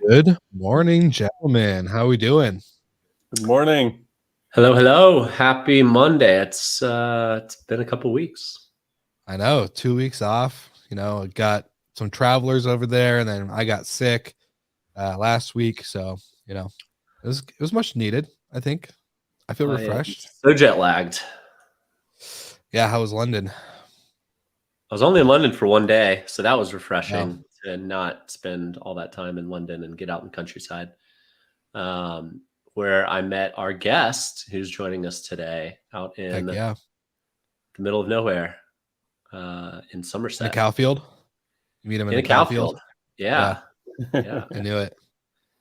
Good morning, gentlemen. How we doing? Good morning. Hello. Happy Monday. It's been a couple weeks. I know, 2 weeks off. I got some travelers over there, and then I got sick last week. So, it was much needed, I think. I feel I am refreshed. so jet lagged. Yeah, how was London? I was only in London for one day, so that was refreshing to not spend all that time in London and get out in the countryside. Where I met our guest who's joining us today out in Heck yeah. the middle of nowhere in In Somerset. a cow field? You meet him in In a a cow cow field? field. Yeah. I knew it.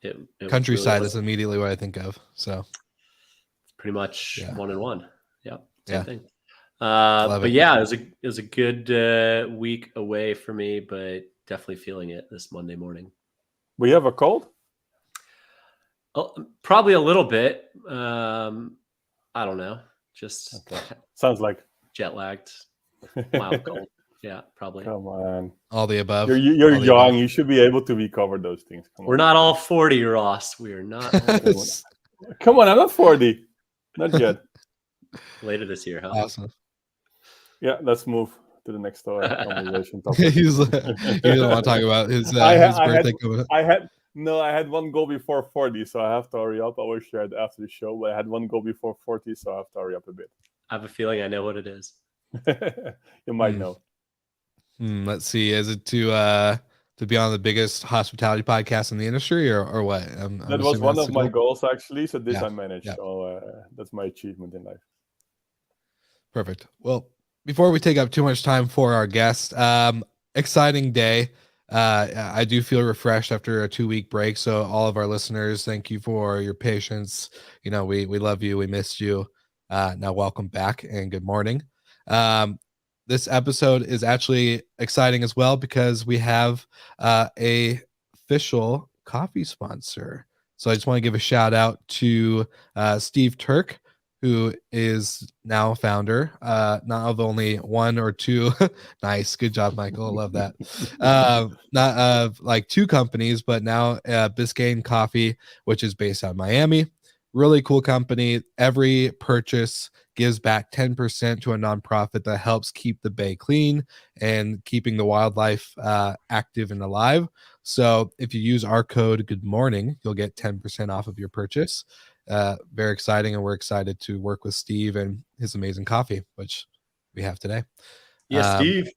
It Countryside really is immediately what I think of. So, pretty much Yeah. 1 and 1. Yeah, same Yeah. thing. Love But it. yeah, it was a good week away for me, but definitely feeling it this Monday morning. We have a cold? Oh, probably a little bit. I don't know. Just Sounds like. jet lagged, mild cold. Yeah, probably. Come on. All the above. You're All the young. above. You should be able to recover those things. Come We're on. not all 40, Ross. We are not all 40. Come on, I'm not 40. Not yet. Later this year, huh? Awesome. Yeah, let's move to the next conversation topic. He doesn't want to talk about his birthday coming up. I had one goal before 40, so I have to hurry up. I will share it after the show, but I had one goal before 40, so I have to hurry up a bit. I have a feeling I know what it is. You might know. Let's see. Is it to be on the biggest hospitality podcast in the industry, or what? That was one of my goals, actually. So this Yeah. I managed. Yeah. So that's my achievement in life. Perfect. Well, before we take up too much time for our guest, exciting day. I do feel refreshed after a 2-week break. So all of our listeners, thank you for your patience. We love you. We missed you. Now welcome back and good morning. This episode is actually exciting as well because we have a official coffee sponsor. So I just want to give a shout out to Steve Turk, who is now founder, not of only one or two. Nice. Good job, Michael. I love that. Not of like 2 companies, but now Biscayne Coffee, which is based out of Miami. Really cool company. Every purchase gives back 10% to a nonprofit that helps keep the bay clean and keeping the wildlife active and alive. So if you use our code Good Morning, you'll get 10% off of your purchase. Very exciting, and we're excited to work with Steve and his amazing coffee, which we have today. Yeah, Steve.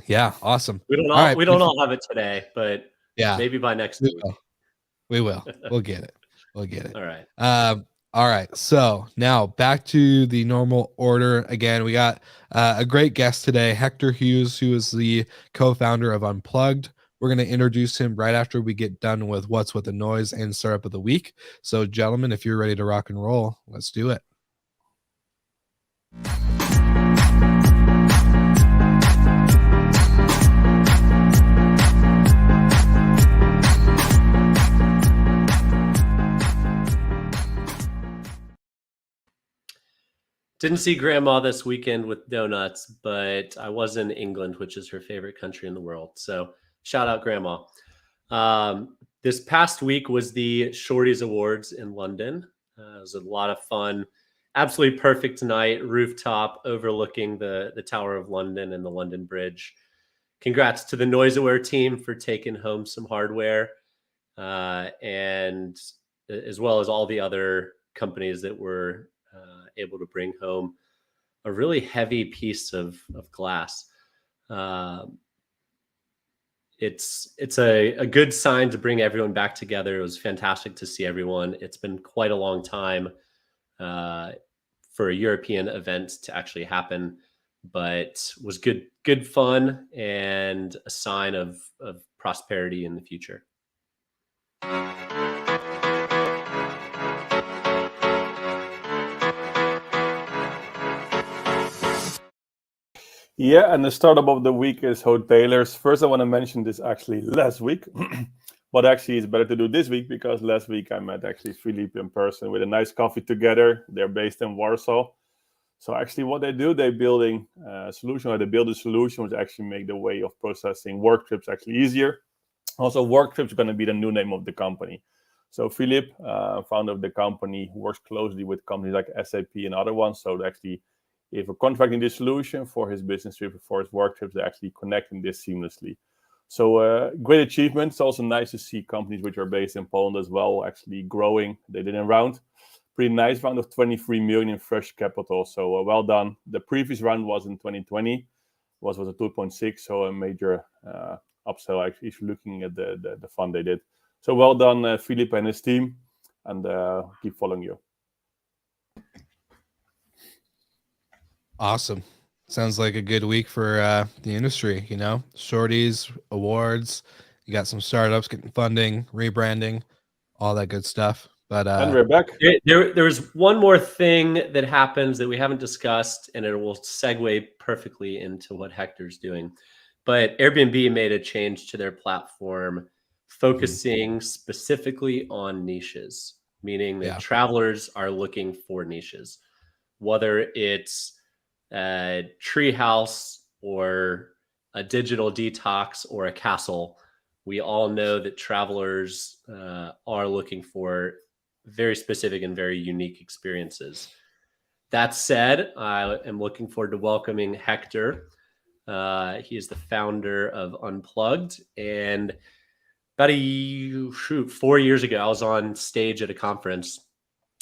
Yeah, awesome. We don't all have it today, but yeah, maybe by next week. We will. We'll get it. All right. All right. So now back to the normal order. Again, we got a great guest today, Hector Hughes, who is the co-founder of Unplugged. We're going to introduce him right after we get done with What's With the Noise and Startup of the Week. So, gentlemen, if you're ready to rock and roll, let's do it. Didn't see Grandma this weekend with donuts, but I was in England, which is her favorite country in the world. So shout out Grandma. This past week was the Shorties Awards in London. It was a lot of fun. Absolutely perfect night, rooftop overlooking the Tower of London and the London Bridge. Congrats to the NoiseAware team for taking home some hardware, and as well as all the other companies that were able to bring home a really heavy piece of glass. It's a good sign to bring everyone back together. It was fantastic to see everyone. It's been quite a long time for a European event to actually happen, but was good fun and a sign of prosperity in the future. Yeah, and the startup of the week is Hoteliers. First, I want to mention this actually last week, but actually it's better to do this week because last week I met actually Philippe in person with a nice coffee together. They're based in Warsaw. So actually what they do, they're building a solution, or they build a solution which actually make the way of processing work trips actually easier. Also, Work Trips is going to be the new name of the company. So Philip, founder of the company, works closely with companies like SAP and other ones. So they actually, if we're contracting this solution for his business trip, for his work trips, they're actually connecting this seamlessly. So great achievement. It's also nice to see companies which are based in Poland as well actually growing. They did a round, pretty nice round of 23 million in fresh capital. So well done. The previous round was in 2020, was a 2.6, so a major upsell. Actually, if you're looking at the fund they did. So well done, Philip and his team, and keep following you. Awesome. Sounds like a good week for the industry. You know, Shorties Awards. You got some startups getting funding, rebranding, all that good stuff. But And we're back. There was one more thing that happens that we haven't discussed, and it will segue perfectly into what Hector's doing. But Airbnb made a change to their platform, focusing specifically on niches, meaning that travelers are looking for niches, whether it's a treehouse or a digital detox or a castle. We all know that travelers are looking for very specific and very unique experiences. That said, I am looking forward to welcoming Hector. He is the founder of Unplugged. And about 4 years ago, I was on stage at a conference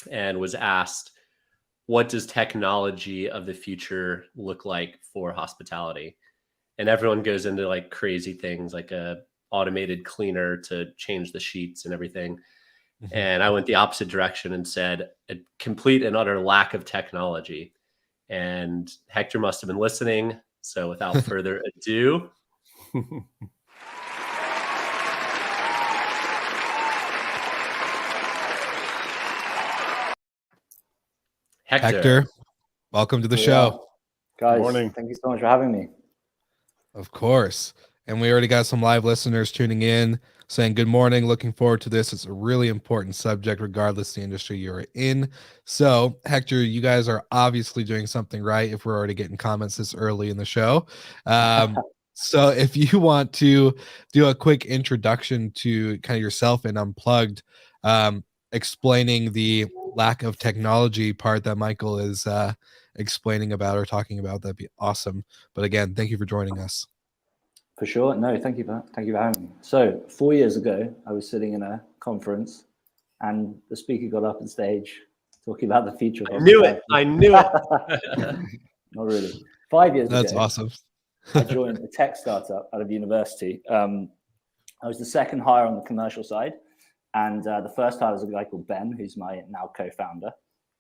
and was asked, what does technology of the future look like for hospitality? And everyone goes into like crazy things like a automated cleaner to change the sheets and everything. And I went the opposite direction and said a complete and utter lack of technology. And Hector must have been listening. So without further ado, Hector, welcome to the show. Guys, Morning. thank you so much for having me. Of course. And we already got some live listeners tuning in saying good morning, looking forward to this. It's a really important subject regardless of the industry you're in. So Hector, you guys are obviously doing something right if we're already getting comments this early in the show. So if you want to do a quick introduction to kind of yourself and Unplugged, explaining the lack of technology part that Michael is explaining about or talking about, that'd be awesome. But again, thank you for joining us. For sure. No, thank you for having me. So 4 years ago, I was sitting in a conference and the speaker got up on stage talking about the future of hospitality. I knew it. Not really. 5 years That's ago, awesome. I joined a tech startup out of university. I was the second hire on the commercial side. And the first hire was a guy called Ben, who's my now co-founder.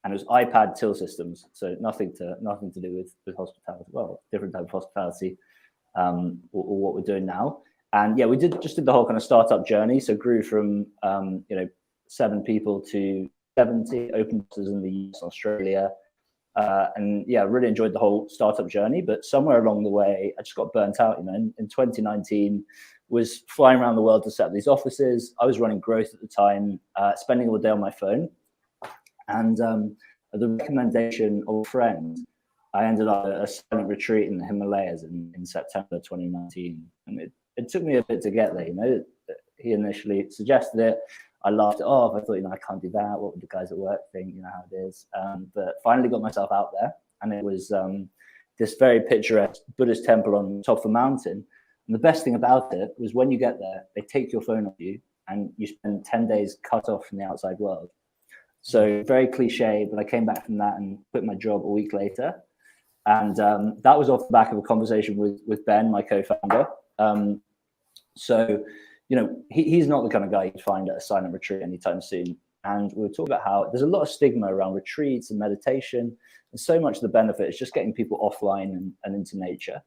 And it was iPad till systems. So nothing to do with hospitality. Well, different type of hospitality. Or what we're doing now. And yeah, we did the whole kind of startup journey. So grew from 7 people to 70, open offices in the US, Australia. And yeah, really enjoyed the whole startup journey. But somewhere along the way, I just got burnt out. In 2019, was flying around the world to set up these offices. I was running growth at the time, spending all day on my phone. And the recommendation of a friend, I ended up at a silent retreat in the Himalayas in September 2019. And it took me a bit to get there. He initially suggested it. I laughed it off. I thought, I can't do that. What would the guys at work think? How it is. But finally got myself out there. And it was this very picturesque Buddhist temple on top of a mountain. And the best thing about it was when you get there, they take your phone off you and you spend 10 days cut off from the outside world. So very cliche, but I came back from that and quit my job a week later. And that was off the back of a conversation with Ben, my co-founder. So, he's not the kind of guy you'd find at a silent retreat anytime soon. And we were talking about how there's a lot of stigma around retreats and meditation. And so much of the benefit is just getting people offline and into nature.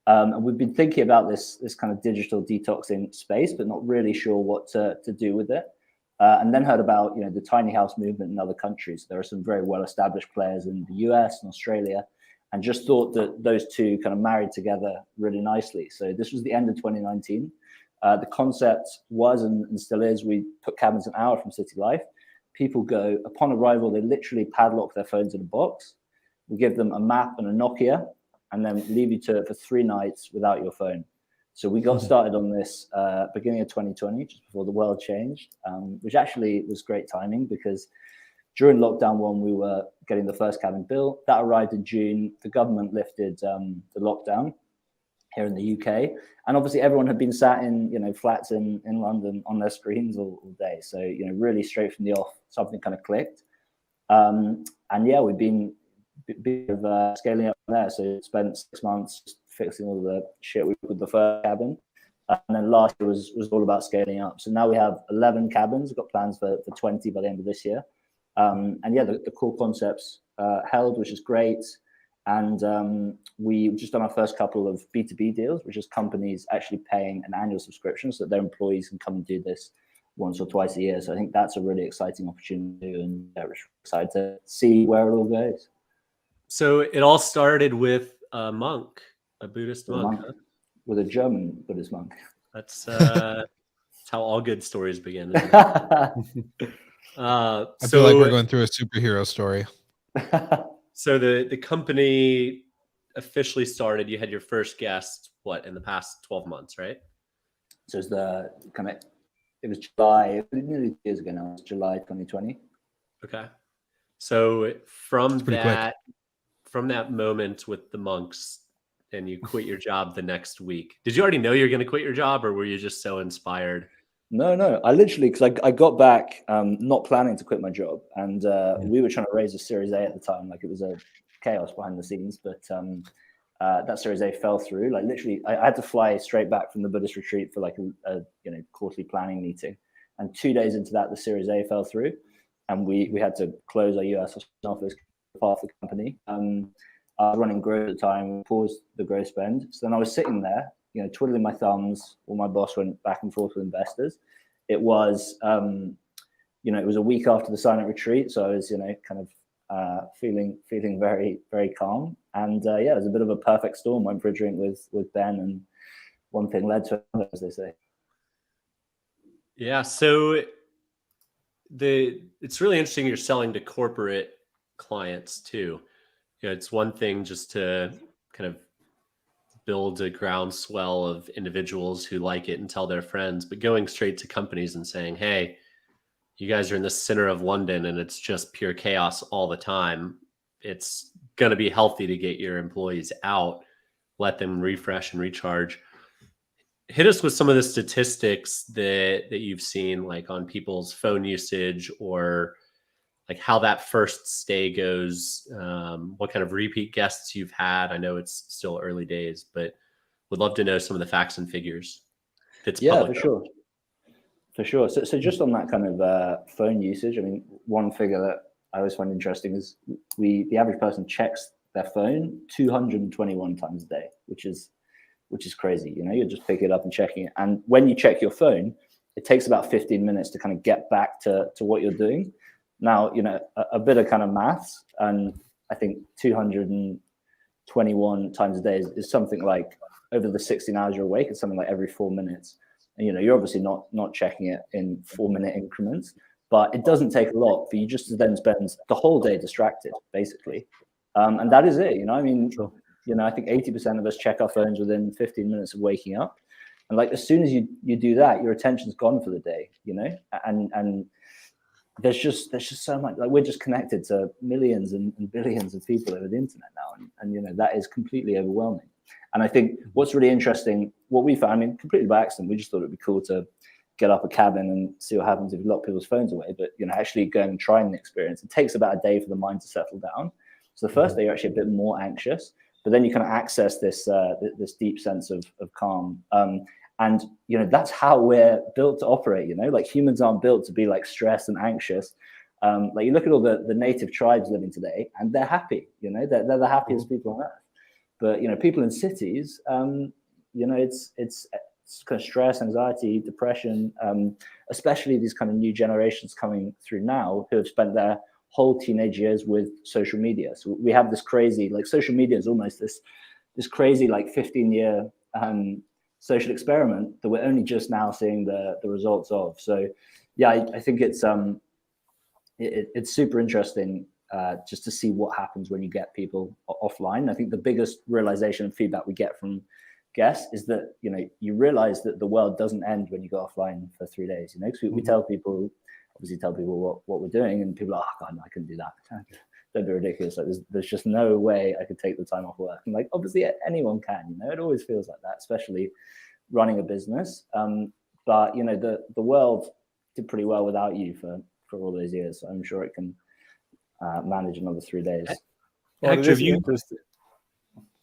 And we've been thinking about this kind of digital detoxing space, but not really sure what to do with it. And then heard about, the tiny house movement in other countries. There are some very well-established players in the US and Australia, and just thought that those two kind of married together really nicely. So this was the end of 2019. The concept was and still is, we put cabins an hour from city life. People go, upon arrival, they literally padlock their phones in a box. We give them a map and a Nokia, and then leave you to it for 3 nights without your phone. So we got started on this beginning of 2020, just before the world changed, which actually was great timing because during lockdown 1, we were getting the first cabin built. That arrived in June. The government lifted the lockdown here in the UK. And obviously everyone had been sat in, flats in London on their screens all day. So, really straight from the off, something kind of clicked. And yeah, we've been scaling up from there. So spent 6 months fixing all the shit with the first cabin. And then last year was all about scaling up. So now we have 11 cabins. We've got plans for 20 by the end of this year. And yeah, the core concepts held, which is great. And we've just done our first couple of B2B deals, which is companies actually paying an annual subscription so that their employees can come and do this once or twice a year. So I think that's a really exciting opportunity, and we're excited to see where it all goes. So it all started with a monk, a Buddhist monk. Huh? With a German Buddhist monk. That's how all good stories begin. Isn't it? I feel like we're going through a superhero story. So the company officially started. You had your first guest, in the past 12 months, right? So it was July, nearly 2 years ago now. It was July 2020. Okay. So from that moment with the monks, and you quit your job the next week, did you already know you were going to quit your job, or were you just so inspired? No. I literally, because I got back not planning to quit my job, and we were trying to raise a Series A at the time. Like, it was a chaos behind the scenes, but that Series A fell through. Like, literally, I had to fly straight back from the Buddhist retreat for like a quarterly planning meeting, and 2 days into that, the Series A fell through, and we had to close our US office, part of the company. I was running growth at the time, paused the growth spend. So then I was sitting there, twiddling my thumbs while my boss went back and forth with investors. It was, it was a week after the silent retreat, so I was, feeling very, very calm. And yeah, it was a bit of a perfect storm. Went for a drink with Ben, and one thing led to another, as they say. Yeah. So it's really interesting. You're selling to corporate clients too. It's one thing just to kind of build a groundswell of individuals who like it and tell their friends, but going straight to companies and saying, hey, you guys are in the center of London and it's just pure chaos all the time. It's going to be healthy to get your employees out, let them refresh and recharge. Hit us with some of the statistics that you've seen, like on people's phone usage, or like how that first stay goes, what kind of repeat guests you've had. I know it's still early days, but would love to know some of the facts and figures. Yeah, for sure. For sure. So just on that kind of phone usage, I mean, one figure that I always find interesting is the average person checks their phone 221 times a day, which is crazy. You just pick it up and checking it. And when you check your phone, it takes about 15 minutes to kind of get back to what you're doing. Now, a bit of kind of maths, and I think 221 times a day is something like, over the 16 hours you're awake, it's something like every 4 minutes. And, you're obviously not checking it in 4-minute increments, but it doesn't take a lot for you just to then spend the whole day distracted, basically. And that is it. I mean, sure. I think 80% of us check our phones within 15 minutes of waking up. And like, as soon as you do that, your attention's gone for the day, and there's just so much, like, we're just connected to millions and billions of people over the internet now. And that is completely overwhelming. And I think what's really interesting, what we found, I mean, completely by accident, we just thought it'd be cool to get up a cabin and see what happens if you lock people's phones away. But, actually going and trying the experience, it takes about a day for the mind to settle down. So the first day you're actually a bit more anxious, but then you kind of access this deep sense of calm. And, that's how we're built to operate, like, humans aren't built to be like stressed and anxious. Like, you look at all the native tribes living today, and they're happy, they're the happiest people on earth. But, people in cities, it's kind of stress, anxiety, depression, especially these kind of new generations coming through now who have spent their whole teenage years with social media. So we have this crazy, like, social media is almost this crazy, like, 15-year social experiment that we're only just now seeing the results of. So yeah, I think it's super interesting just to see what happens when you get people offline. I think the biggest realization and feedback we get from guess is that, you realize that the world doesn't end when you go offline for 3 days, because we tell people what we're doing, and people are like, oh God, no, I couldn't do that. Don't be ridiculous. Like there's just no way I could take the time off work. And like, obviously anyone can, it always feels like that, especially running a business. But the world did pretty well without you for all those years. So I'm sure it can manage another 3 days. Well, Hector, it is interesting.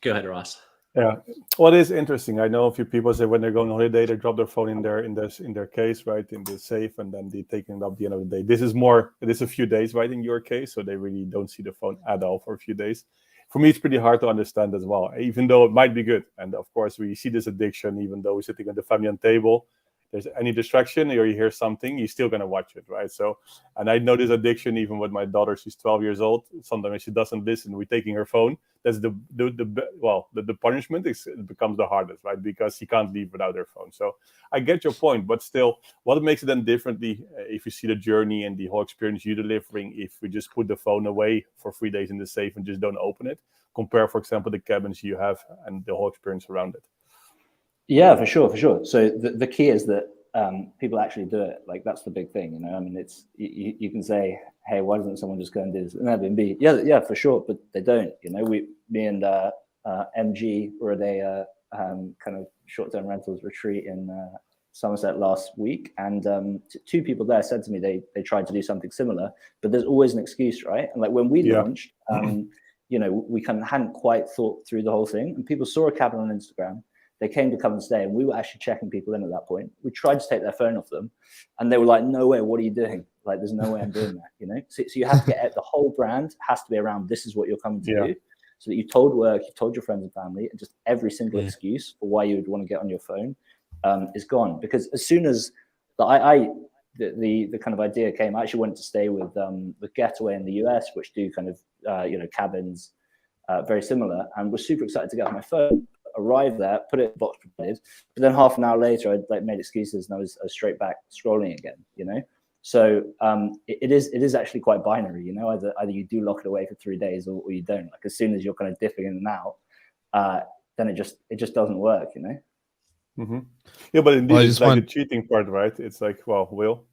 Go ahead, Ross. Yeah, well, it is interesting. I know a few people say when they're going on holiday, they drop their phone in their case, right, in the safe, and then they take it up at the end of the day. It is a few days, right, in your case, so they really don't see the phone at all for a few days. For me, it's pretty hard to understand as well, even though it might be good. And of course, we see this addiction, even though we're sitting at the family on table. There's any distraction or you hear something, you're still going to watch it, right? So, and I know this addiction even with my daughter. She's 12 years old. Sometimes she doesn't listen, we're taking her phone. That's the punishment. It becomes the hardest, right? Because she can't leave without her phone. So I get your point, but still, what makes it then differently if you see the journey and the whole experience you're delivering, if we just put the phone away for 3 days in the safe and just don't open it, compare, for example, the cabins you have and the whole experience around it? Yeah, for sure. So the key is that people actually do it. Like that's the big thing, I mean, it's you can say, hey, why doesn't someone just go and do this? And Airbnb, yeah, for sure, but they don't. Me and MG were at a kind of short-term rentals retreat in Somerset last week, and 2 people there said to me they tried to do something similar, but there's always an excuse, right? And like when we launched, we kind of hadn't quite thought through the whole thing, and people saw a cabin on Instagram. They came to come and stay, and we were actually checking people in at that point. We tried to take their phone off them, and they were like, no way, what are you doing? Like, there's no way I'm doing that, So you have to get the whole brand has to be around, this is what you're coming to do. So that you've told work, you've told your friends and family, and just every single excuse for why you would want to get on your phone is gone. Because as soon as the kind of idea came, I actually wanted to stay with Getaway in the US, which do kind of, cabins very similar, and was super excited to get on my phone. Arrived there, put it in box provided, but then half an hour later I like made excuses and I was straight back scrolling again, so it is actually quite binary, either you do lock it away for 3 days or you don't. Like as soon as you're kind of dipping in and out, then it just doesn't work. Yeah, but indeed it's like the cheating part, right? It's like, well, Will,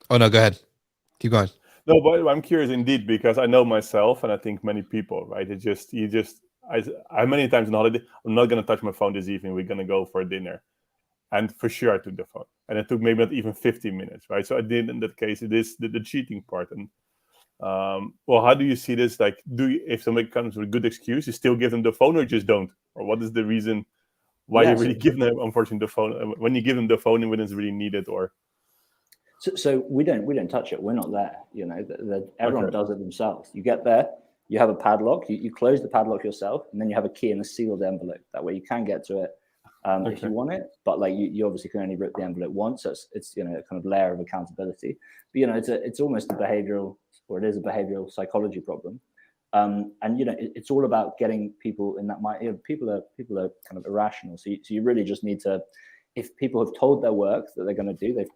oh no, go ahead, keep going. No, but I'm curious indeed, because I know myself and I think many people, right? I many times on holiday, I'm not going to touch my phone this evening. We're going to go for dinner. And for sure, I took the phone. And it took maybe not even 15 minutes, right? So I did, in that case, it is the cheating part. And, well, how do you see this? Like, if somebody comes with a good excuse, you still give them the phone or just don't? Or what is the reason why you really give them, unfortunately, the phone? When you give them the phone and when it's really needed, or... So we don't touch it. We're not there. Everyone does it themselves. You get there, you have a padlock, you close the padlock yourself, and then you have a key in a sealed envelope. That way you can get to it if you want it, but like you obviously can only rip the envelope once. So it's a kind of layer of accountability. But it's almost a behavioral, or it is a behavioral psychology problem. And it's all about getting people in that mind. People are kind of irrational. So you really just need to, if people have told their work that they're going to do, that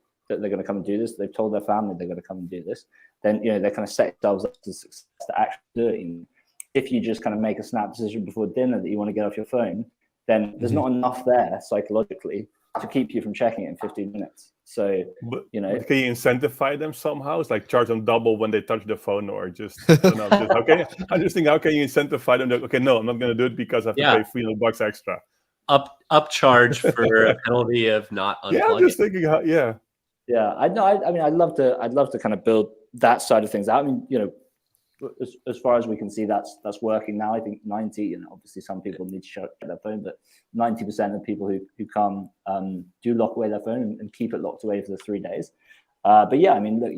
they're going to come and do this, they've told their family they're going to come and do this, then they kind of set themselves up to success to actually do it. If you just kind of make a snap decision before dinner that you want to get off your phone, then there's not enough there psychologically to keep you from checking it in 15 minutes. So, but can you incentivize them somehow? It's like charge them double when they touch the phone, or just, I don't know, okay. I just think, how can you incentivize them? Okay, no, I'm not going to do it because I have to pay $300 extra. Upcharge for a penalty of not unplugging. Yeah, I'm just thinking, Yeah, I know. I mean, I'd love to kind of build that side of things out. I mean, as far as we can see, that's working now. I think 90, obviously some people need to shut their phone, but 90% of people who come do lock away their phone and keep it locked away for the 3 days. But yeah, I mean, look,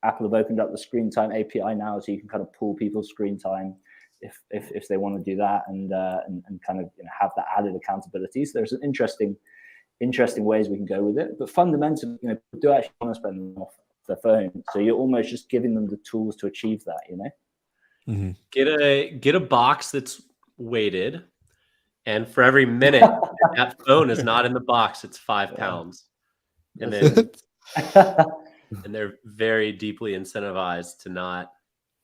Apple have opened up the screen time API now, so you can kind of pull people's screen time if they want to do that, and kind of have that added accountability. So there's an interesting ways we can go with it, but fundamentally, people do actually want to spend them off their phone. So you're almost just giving them the tools to achieve that. Mm-hmm. Get a box that's weighted, and for every minute that phone is not in the box, it's 5 pounds, and then and they're very deeply incentivized to not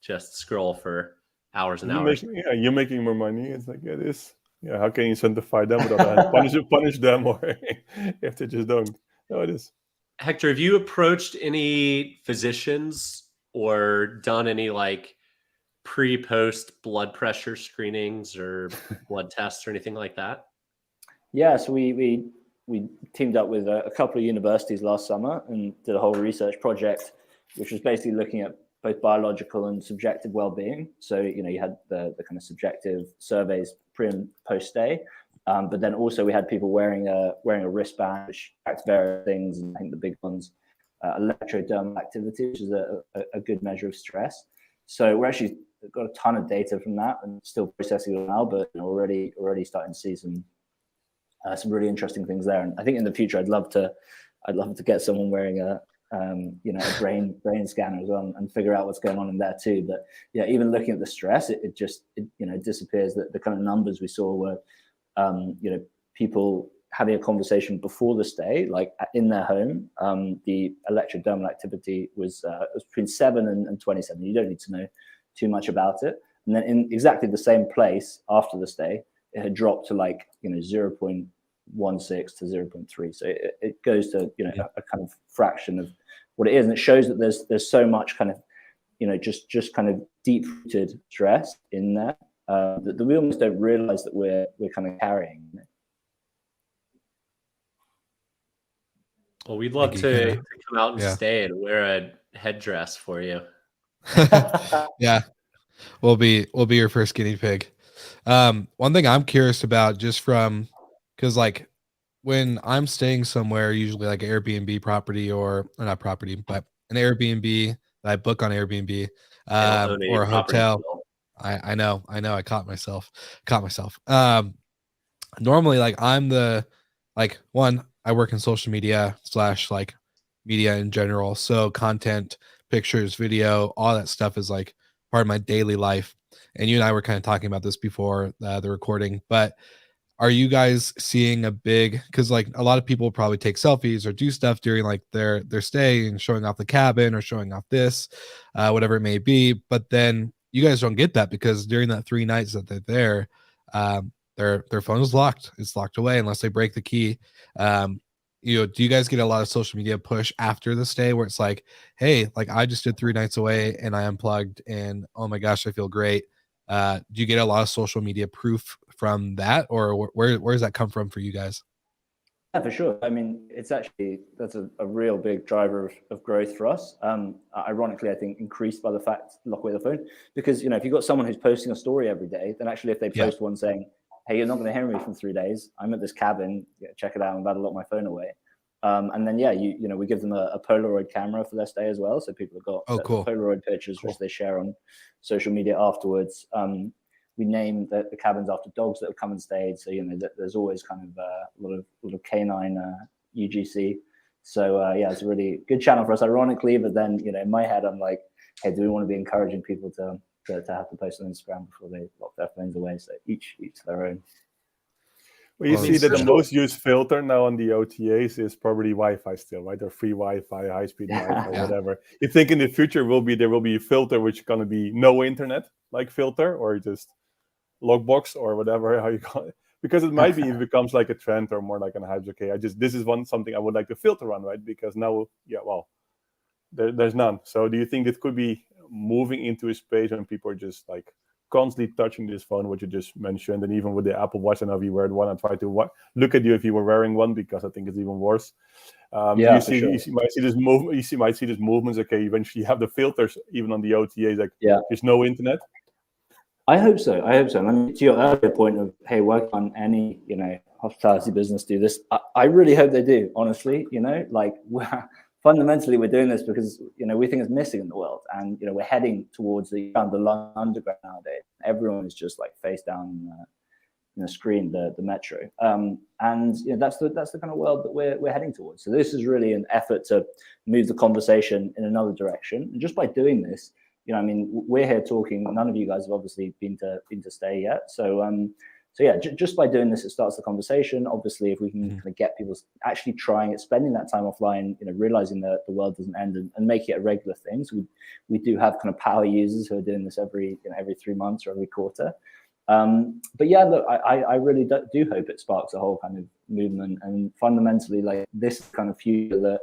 just scroll for hours and hours. You're making more money. It's like it is. Yeah, how can you incentivize them, but on the other hand, punish them, or if they just don't? No, it is. Hector, have you approached any physicians or done any like pre-post blood pressure screenings or blood tests or anything like that? Yeah, so we teamed up with a couple of universities last summer and did a whole research project, which was basically looking at both biological and subjective well-being. So you had the kind of subjective surveys pre and post stay, but then also we had people wearing a wristband which tracked various things, and I think the big ones, electrodermal activity, which is a good measure of stress. So we're actually got a ton of data from that and still processing it now, but already starting to see some really interesting things there. And I think in the future, I'd love to get someone wearing a brain scanner as well and figure out what's going on in there too. But yeah, even looking at the stress, it disappears. That the kind of numbers we saw were, people having a conversation before the stay, like in their home. The electrodermal activity was between 7 and 27. You don't need to know too much about it. And then in exactly the same place after the stay, it had dropped to 0.16 to 0.3. So it goes to a kind of fraction of what it is, and it shows that there's so much kind of just kind of deep rooted stress in there that we almost don't realize that we're kind of carrying. Well, we'd love to come out and stay and wear a headdress for you. Yeah, we'll be your first guinea pig. One thing I'm curious about, just from, because when I'm staying somewhere, usually like Airbnb property or not property, but an Airbnb that I book on Airbnb, or a hotel. I know, I caught myself. Normally, I'm the one, I work in social media / media in general. So content, pictures, video, all that stuff is part of my daily life. And you and I were kind of talking about this before the recording, but are you guys seeing a big, because a lot of people probably take selfies or do stuff during their stay and showing off the cabin or showing off this, whatever it may be. But then you guys don't get that, because during that 3 nights that they're there, their phone is locked. It's locked away unless they break the key. Do you guys get a lot of social media push after the stay where it's hey, I just did 3 nights away and I unplugged and oh my gosh, I feel great. Do you get a lot of social media proof from that, or where does that come from for you guys? Yeah, for sure. I mean, that's a real big driver of growth for us. Ironically, I think increased by the fact lock away the phone, because if you've got someone who's posting a story every day, then actually if they post one saying, hey, you're not going to hear me from 3 days, I'm at this cabin, check it out, I'm about to lock my phone away. And then we give them a Polaroid camera for their stay as well, so people have got cool. Polaroid pictures which they share on social media afterwards. We name the cabins after dogs that have come and stayed, so there's always kind of a lot of canine UGC. So it's a really good channel for us, ironically. But then in my head, I'm like, hey, do we want to be encouraging people to have to post on Instagram before they lock their phones away? So each to their own. Well, you see that the most used filter now on the OTAs is probably Wi-Fi still, right? Or free Wi-Fi, high-speed Wi-Fi, whatever. You think in the future there will be a filter which is going to be no internet filter, or just logbox or whatever, how you call it, because it might be, it becomes like a trend or more like an hype. Okay, this is something I would like to filter on, right? Because now, there's none. So do you think it could be moving into a space when people are just constantly touching this phone, what you just mentioned, and even with the Apple Watch, I know if you wear one and try to look at you if you were wearing one, because I think it's even worse. You might see this movement. You might see this movements. Okay, eventually you have the filters even on the OTAs. There's no internet. I hope so. And I mean, to your earlier point of, hey, work on any hospitality business, do this. I really hope they do. Honestly, fundamentally, we're doing this because we think it's missing in the world, and we're heading towards the London Underground nowadays. Everyone is just face down in the screen, the metro, and that's the kind of world that we're heading towards. So this is really an effort to move the conversation in another direction, and just by doing this, we're here talking. None of you guys have obviously been to stay yet, so just by doing this, it starts the conversation. Obviously, if we can kind of get people actually trying it, spending that time offline, realizing that the world doesn't end, and make it a regular thing. So we do have kind of power users who are doing this every 3 months or every quarter. But yeah, look, I really do hope it sparks a whole kind of movement, and fundamentally, like, this kind of future that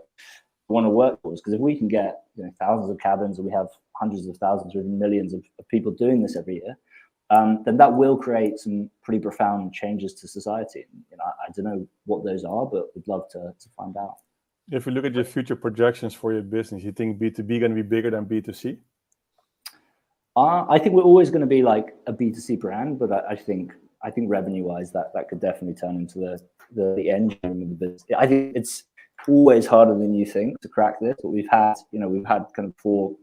we want to work towards. Because if we can get thousands of cabins, and we have hundreds of thousands or even millions of people doing this every year, then that will create some pretty profound changes to society. I don't know what those are, but we'd love to find out. If you look at your future projections for your business, you think B2B going to be bigger than B2C? I think we're always going to be like a B2C brand, but I think revenue-wise, that could definitely turn into the engine of the business. I think it's always harder than you think to crack this, but we've had kind of four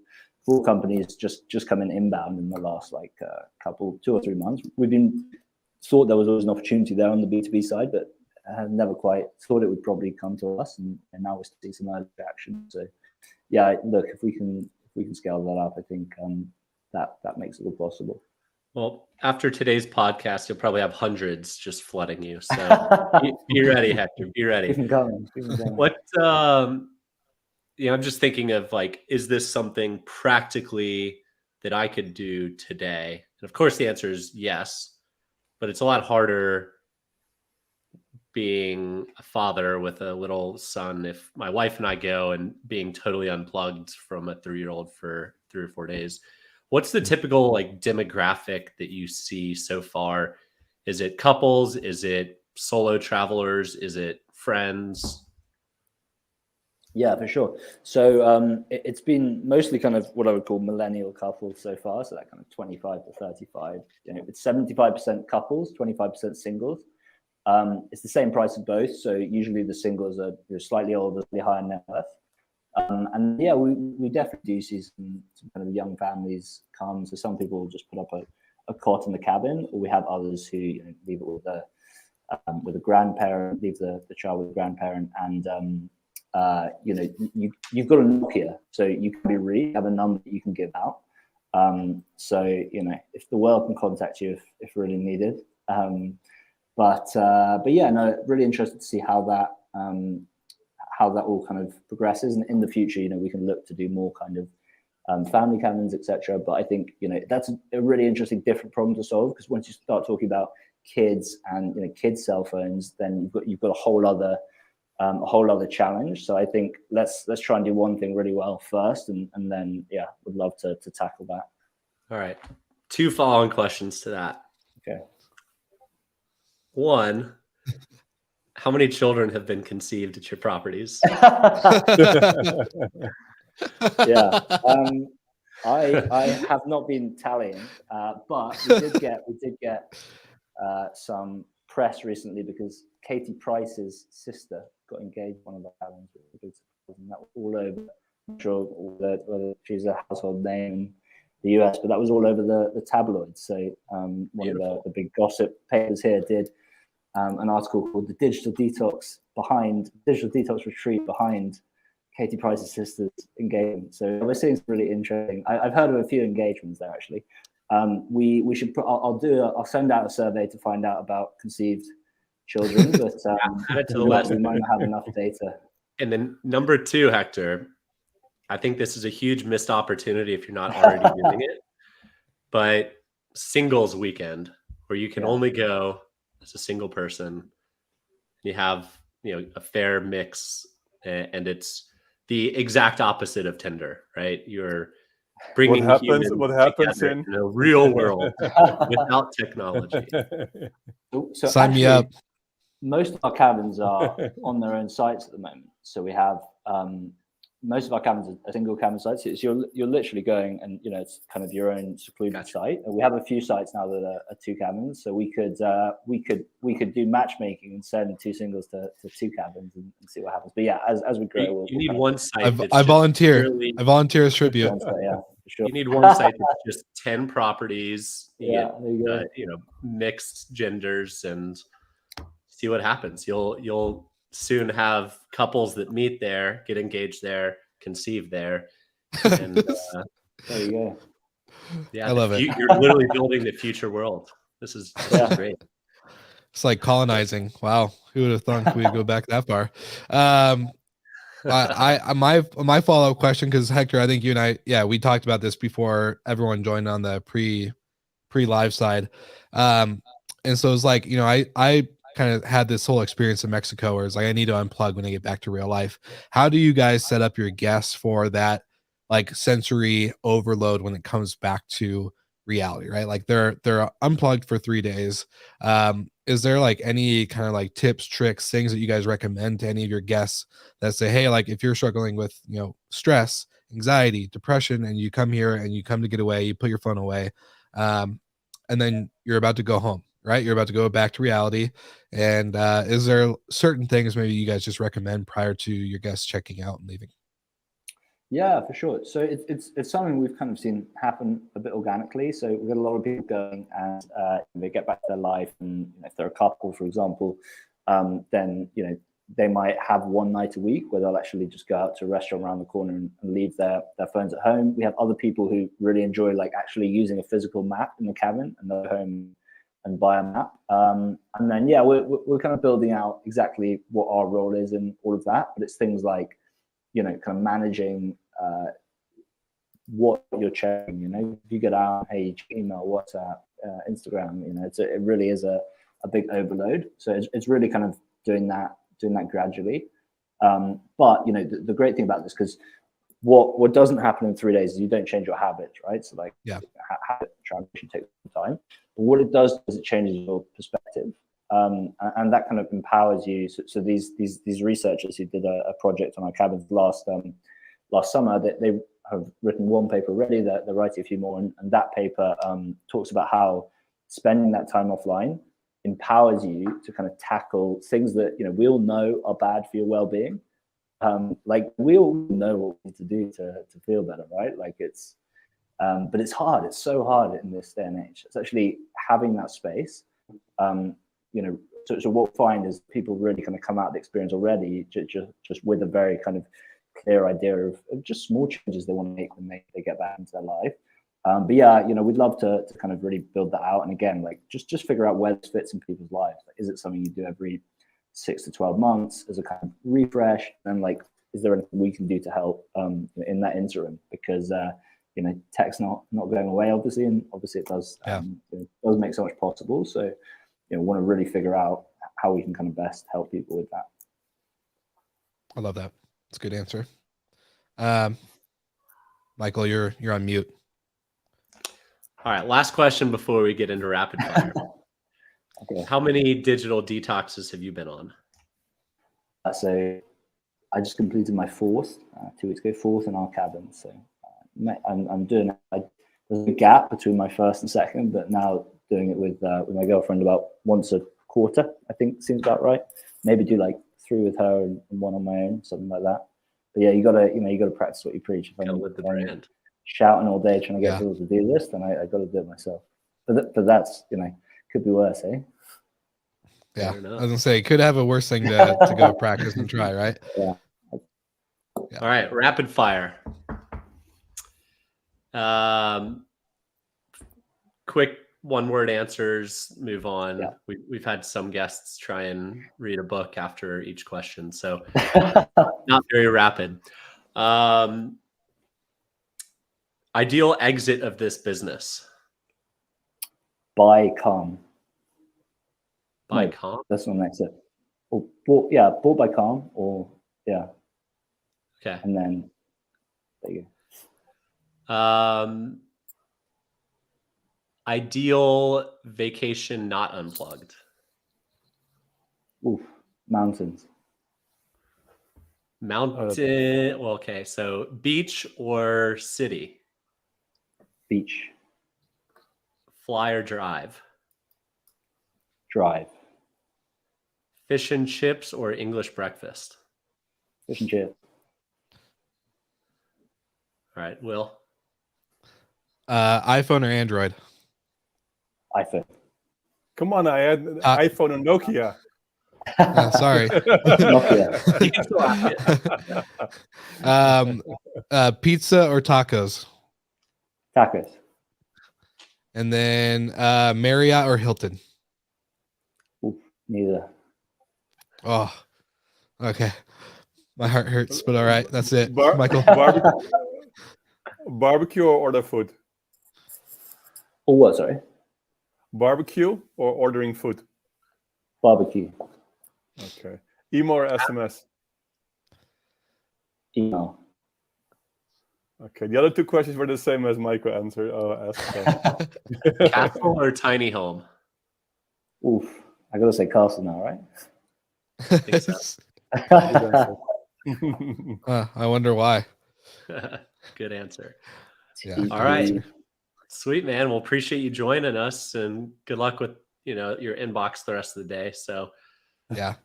companies just come in inbound in the last couple 2 or 3 months. Thought there was always an opportunity there on the B2B side, but have never quite thought it would probably come to us, and now we're seeing some early action. So yeah, look, if we can scale that up, I think that makes it all possible. Well, after today's podcast, you'll probably have hundreds just flooding you. So be ready, Hector. Be ready. Keep them going. What I'm just thinking of, like, is this something practically that I could do today? And of course, the answer is yes, but it's a lot harder being a father with a little son if my wife and I go and being totally unplugged from a 3-year-old for 3 or 4 days. What's the typical demographic that you see so far? Is it couples? Is it solo travelers? Is it friends? Yeah, for sure. So it's been mostly kind of what I would call millennial couples so far. So that kind of 25 to 35. It's 75% couples, 25% singles. It's the same price of both. So usually the singles are slightly older, slightly higher net worth. And yeah, we definitely do see some kind of young families come. So some people will just put up a cot in the cabin, or we have others who leave it with a grandparent, leave the child with a grandparent, and you've got a Nokia, so you can be read, have a number that you can give out. So if the world can contact you if really needed. But yeah, no, really interested to see how that all kind of progresses, and in the future, we can look to do more kind of family cabins, etc. But I think that's a really interesting, different problem to solve, because once you start talking about kids and kids' cell phones, then you've got a whole other challenge. So I think let's try and do one thing really well first, and then would love to tackle that. All right, 2 follow-on questions to that. Okay. 1, how many children have been conceived at your properties? Yeah, I have not been tallying, but we did get some press recently because Katie Price's sister got engaged one of the cabins, and that was all over. I'm not sure whether she's a household name in the US, but that was all over the tabloids. So one of the big gossip papers here did an article called "The Digital Detox Retreat Behind Katie Price's sister's engagement." So we're seeing some really interesting. I've heard of a few engagements there actually. We should put. I'll send out a survey to find out about conceived children, but add it to the list. We might not have enough data. And then number 2, Hector, I think this is a huge missed opportunity if you're not already doing it. But singles weekend, where you can only go as a single person, you have a fair mix, and it's the exact opposite of Tinder, right? You're bringing what happens in a real world without technology. So sign me up. Most of our cabins are on their own sites at the moment. So we have most of our cabins are single cabin sites. So you're literally going, and it's kind of your own secluded site. And we have a few sites now that are 2 cabins. So we could do matchmaking and send 2 singles to 2 cabins and see what happens. But yeah, as we grow, you need one site. I volunteer. I volunteer as tribute. Yeah, for sure. You need one site that's just 10 properties. There you go. Mixed genders, and see what happens. You'll soon have couples that meet there, get engaged there, conceive there, and there you go. Yeah, I love it. You're literally building the future world. This is great. It's like colonizing. Wow, who would have thought we'd go back that far? My follow-up question, because Hector, I think you and I, we talked about this before everyone joined on the pre-live side. And so it's like, you know, I kind of had this whole experience in Mexico where it's like I need to unplug when I get back to real life. How do you guys set up your guests for that like sensory overload when it comes back to reality, right? Like they're unplugged for 3 days. Is there like any kind of like tips, tricks, things that you guys recommend to any of your guests that say, hey, like if you're struggling with, you know, stress, anxiety, depression, and you come here and you come to get away, you put your phone away, and then you're about to go home, right? You're about to go back to reality. And is there certain things maybe you guys just recommend prior to your guests checking out and leaving? Yeah, for sure. So it's something we've kind of seen happen a bit organically. So we've got a lot of people going and they get back to their life, and if they're a couple, for example, then they might have one night a week where they'll actually just go out to a restaurant around the corner and leave their phones at home. We have other people who really enjoy like actually using a physical map in the cabin and go home and buy a map. And then we're kind of building out exactly what our role is in all of that. But it's things like, kind of managing what you're checking. If you get out, hey, email, WhatsApp, Instagram, it really is a big overload. So it's really kind of doing that gradually. But the great thing about this, because what doesn't happen in 3 days is you don't change your habits, right? So like habit transition takes some time. But what it does is it changes your perspective. And that kind of empowers you. So these researchers who did a project on our cabins last summer, they have written one paper already. They're writing a few more, and that paper talks about how spending that time offline empowers you to kind of tackle things that we all know are bad for your well-being. Like we all know what we need to do to feel better, right? Like it's but it's hard. It's so hard in this day and age. It's actually having that space. So what we find is people really kind of come out of the experience already just with a very kind of clear idea of just small changes they want to make when they get back into their life. But we'd love to kind of really build that out. And again, like just figure out where this fits in people's lives. Like, is it something you do every 6 to 12 months as a kind of refresh? And like, is there anything we can do to help in that interim? Because tech's not going away, obviously, and obviously it does it does make so much possible. So want to really figure out how we can kind of best help people with that. I love that. It's a good answer. Michael, you're on mute. All right, last question before we get into rapid fire. Okay. How many digital detoxes have you been on? So I just completed my fourth 2 weeks ago, fourth in our cabin. So I'm doing it. There's a gap between my first and second, but now doing it with my girlfriend about once a quarter, I think seems about right. Maybe do like 3 with her and 1 on my own, something like that. But yeah, you gotta practice what you preach. If I'm with the brand. shouting all day trying to get people to do this, then I got to do it myself. But that's could be worse, eh? Yeah, I was gonna say could have a worse thing to go practice and try, right? Yeah. All right, rapid fire. Quick 1-word answers. Move on. Yeah. We've had some guests try and read a book after each question, so not very rapid. Ideal exit of this business. Buy calm. Buy calm. That's my next step. Or bought by calm, or Okay. and then there you go. Ideal vacation not unplugged. Oof, mountains. Mountain. Well, okay. So beach or city? Beach. Fly or drive? Drive. Fish and chips or English breakfast? Fish and chips. All right, Will. iPhone or Android? iPhone. Come on, I had iPhone and Nokia. Sorry. Nokia. Pizza or tacos? Tacos. And then Marriott or Hilton? Oof, neither. Oh, okay. My heart hurts, but all right. That's it. Michael. Barbecue or order food? Oh, what? Sorry. Barbecue or ordering food? Barbecue. Okay. Email or SMS? Email. Okay. The other two questions were the same as Michael answered. Asked. Castle or tiny home? Oof. I gotta say castle now, right? think so. I wonder why. Good answer. Yeah. All right. Sweet, man. Well, appreciate you joining us, and good luck with your inbox the rest of the day. So Yeah.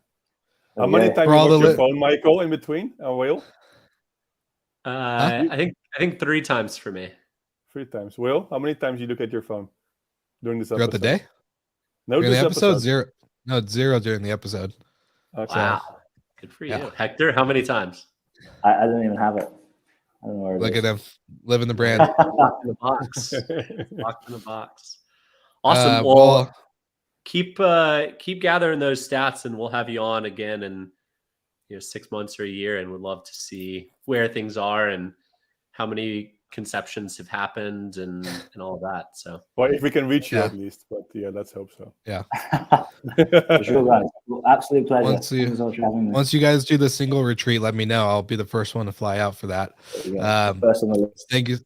How many times For you all watch the your phone, Michael, in between? Will? I think 3 times for me. 3 times. Will, how many times you look at your phone during this throughout episode? the day? No, During this the episode, episode. 0. No, it's 0 during the episode. Okay. Wow. Good for you. Yeah. Hector, how many times? I don't even have it. I don't know where it Look is. at him living the brand. Locked in the box. Locked in the box. Awesome. Well, Well, keep gathering those stats, and we'll have you on again in 6 months or a year, and would love to see where things are and how many conceptions have happened and all of that. So Well, if we can reach you Yeah. at least, but yeah, let's hope so. For sure, guys. Well, absolute pleasure. Once you- Thanks so much for having me. once you guys do the single retreat, let me know. I'll be the first one to fly out for that. There you go. First on the list. Thank you.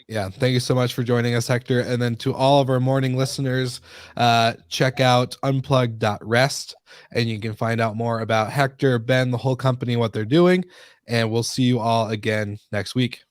Yeah, thank you so much for joining us, Hector. And then to all of our morning listeners, check out unplugged.rest, and you can find out more about Hector, Ben, the whole company, what they're doing. And we'll see you all again next week.